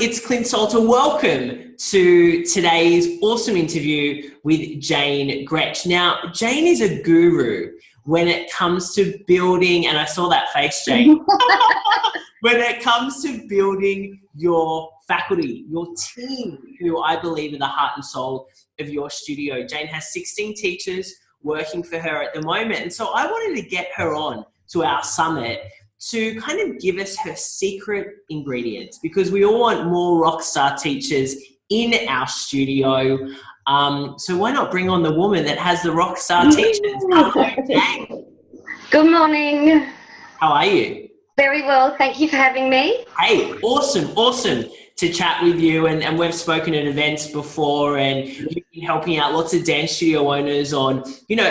it's Clint Salter. Welcome to today's awesome interview with Jane Grech. Now, Jane is a guru when it comes to building, and I saw that face, Jane, when it comes to building your faculty, your team, who I believe are the heart and soul of your studio. Jane has 16 teachers working for her at the moment. And so I wanted to get her on to our summit to kind of give us her secret ingredients, because we all want more rockstar teachers in our studio. So why not bring on the woman that has the rockstar teachers? Hello, Jane. Good morning. How are you? Very well. Thank you for having me. Hey, awesome to chat with you. And we've spoken at events before, and you've been helping out lots of dance studio owners on,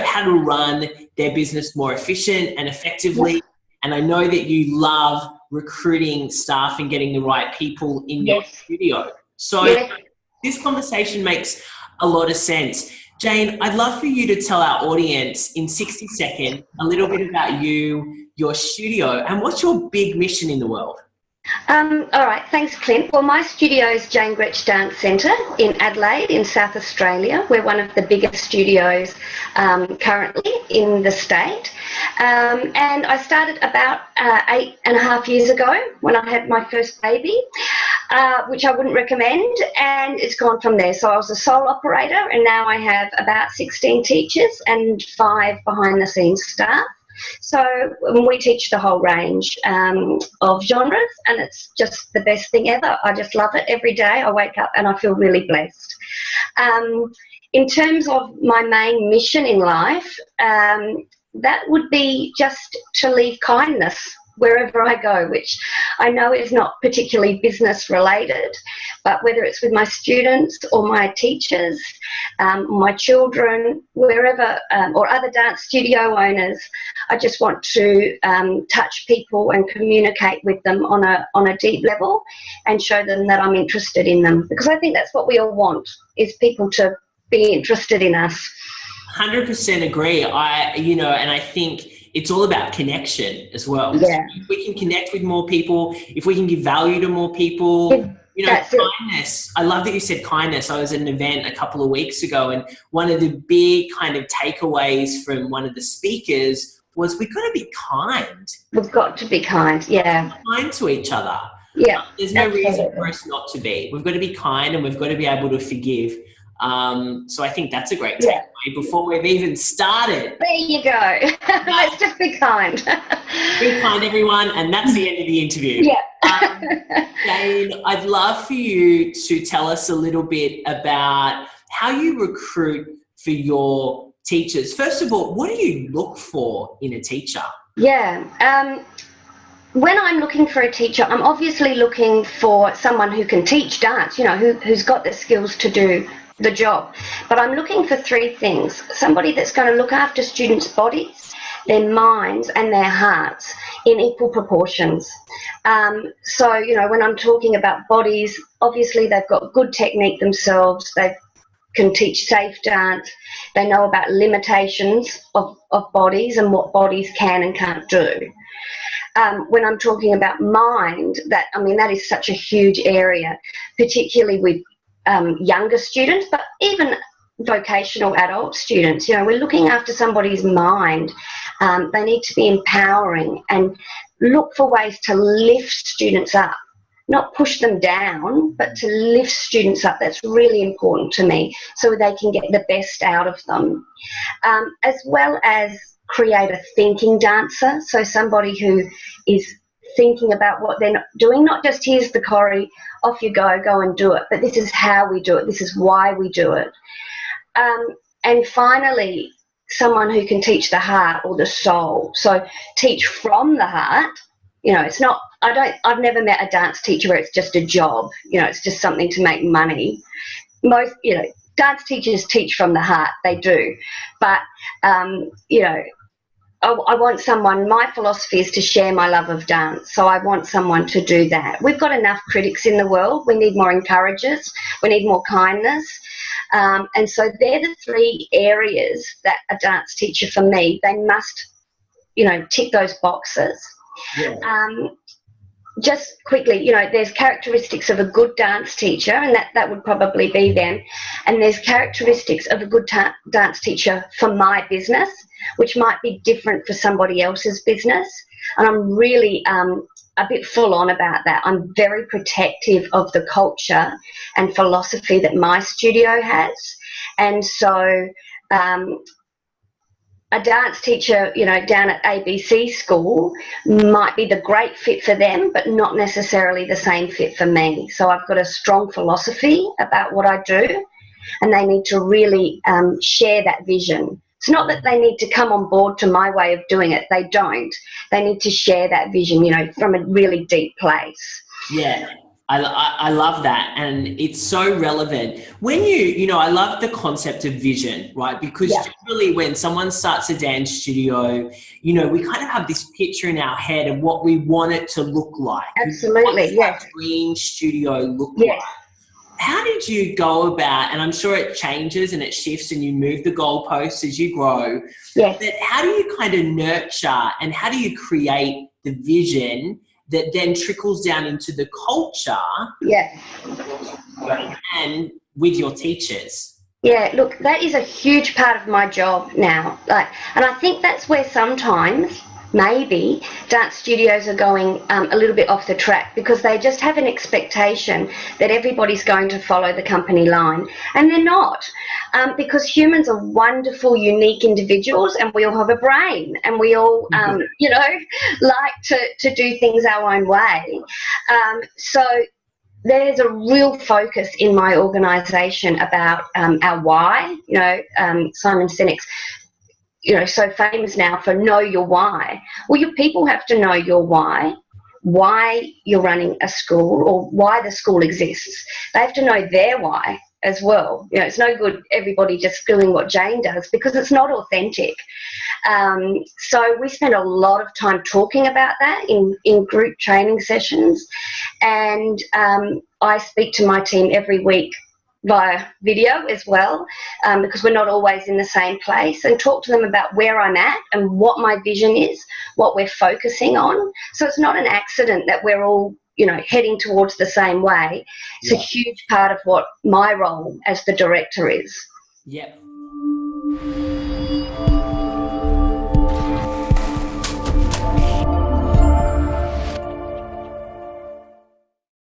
how to run their business more efficient and effectively. And I know that you love recruiting staff and getting the right people in your studio. So this conversation makes a lot of sense. Jane, I'd love for you to tell our audience in 60 seconds a little bit about you, your studio, and what's your big mission in the world? All right, thanks, Clint. Well, my studio is Jane Grech Dance Centre in Adelaide in South Australia. We're one of the biggest studios currently in the state. And I started about 8.5 years ago when I had my first baby, which I wouldn't recommend, and it's gone from there. So I was a sole operator, and now I have about 16 teachers and 5 behind-the-scenes staff. So we teach the whole range of genres, and it's just the best thing ever. I just love it. Every day I wake up and I feel really blessed. In terms of my main mission in life, that would be just to leave kindness wherever I go, which I know is not particularly business related, but whether it's with my students or my teachers, my children, wherever, or other dance studio owners, I just want to touch people and communicate with them on a deep level and show them that I'm interested in them, because I think that's what we all want, is people to be interested in us. 100% agree. And I think it's all about connection as well. Yeah. So if we can connect with more people, if we can give value to more people, kindness. I love that you said kindness. I was at an event a couple of weeks ago, and one of the big kind of takeaways from one of the speakers was we've got to be kind. We've got to be kind, yeah. Kind to each other. Yeah. There's no reason for us not to be. We've got to be kind, and we've got to be able to forgive. So I think that's a great takeaway before we've even started. There you go. Let's just be kind. Be kind, everyone, and that's the end of the interview. Yeah. Jane, I'd love for you to tell us a little bit about how you recruit for your teachers. First of all, what do you look for in a teacher? Yeah. When I'm looking for a teacher, I'm obviously looking for someone who can teach dance, who's got the skills to do the job. But I'm looking for 3 things. Somebody that's going to look after students' bodies, their minds and their hearts in equal proportions. So, when I'm talking about bodies, obviously they've got good technique themselves. They can teach safe dance. They know about limitations of bodies and what bodies can and can't do. When I'm talking about mind, that is such a huge area, particularly with younger students, but even vocational adult students. We're looking after somebody's mind. They need to be empowering and look for ways to lift students up, not push them down, but to lift students up. That's really important to me, so they can get the best out of them. As well as create a thinking dancer, so somebody who is thinking about what they're doing, not just here's the choreo, off you go and do it, but this is how we do it, this is why we do it. And finally, someone who can teach the heart or the soul, so teach from the heart. It's not, I've never met a dance teacher where it's just a job, it's just something to make money. Most, dance teachers teach from the heart, they do, but I want someone, my philosophy is to share my love of dance, so I want someone to do that. We've got enough critics in the world. We need more encouragers. We need more kindness. And so they're the 3 areas that a dance teacher, for me, they must, tick those boxes. Yeah. just quickly, there's characteristics of a good dance teacher, and that would probably be them. And there's characteristics of a good dance teacher for my business, which might be different for somebody else's business. And I'm really a bit full on about that. I'm very protective of the culture and philosophy that my studio has. And so a dance teacher, down at ABC school might be the great fit for them, but not necessarily the same fit for me. So I've got a strong philosophy about what I do, and they need to really share that vision. It's not that they need to come on board to my way of doing it. They don't. They need to share that vision, from a really deep place. Yeah. I love that, and it's so relevant. When I love the concept of vision, right? Because generally when someone starts a dance studio, we kind of have this picture in our head of what we want it to look like. Absolutely, what does that dream studio look like? How did you go about, and I'm sure it changes and it shifts and you move the goalposts as you grow, but how do you kind of nurture and how do you create the vision that then trickles down into the culture and with your teachers? Yeah, look, that is a huge part of my job now. And I think that's where sometimes maybe dance studios are going a little bit off the track, because they just have an expectation that everybody's going to follow the company line, and they're not, because humans are wonderful, unique individuals, and we all have a brain, and we all like to do things our own way. So there's a real focus in my organisation about our why. Simon Sinek's so famous now for know your why. Well, your people have to know your why you're running a school or why the school exists. They have to know their why as well. It's no good everybody just doing what Jane does, because it's not authentic. So we spend a lot of time talking about that in group training sessions, and I speak to my team every week via video as well, because we're not always in the same place, and talk to them about where I'm at and what my vision is, what we're focusing on. So it's not an accident that we're all heading towards the same way. It's a huge part of what my role as the director is. Yep.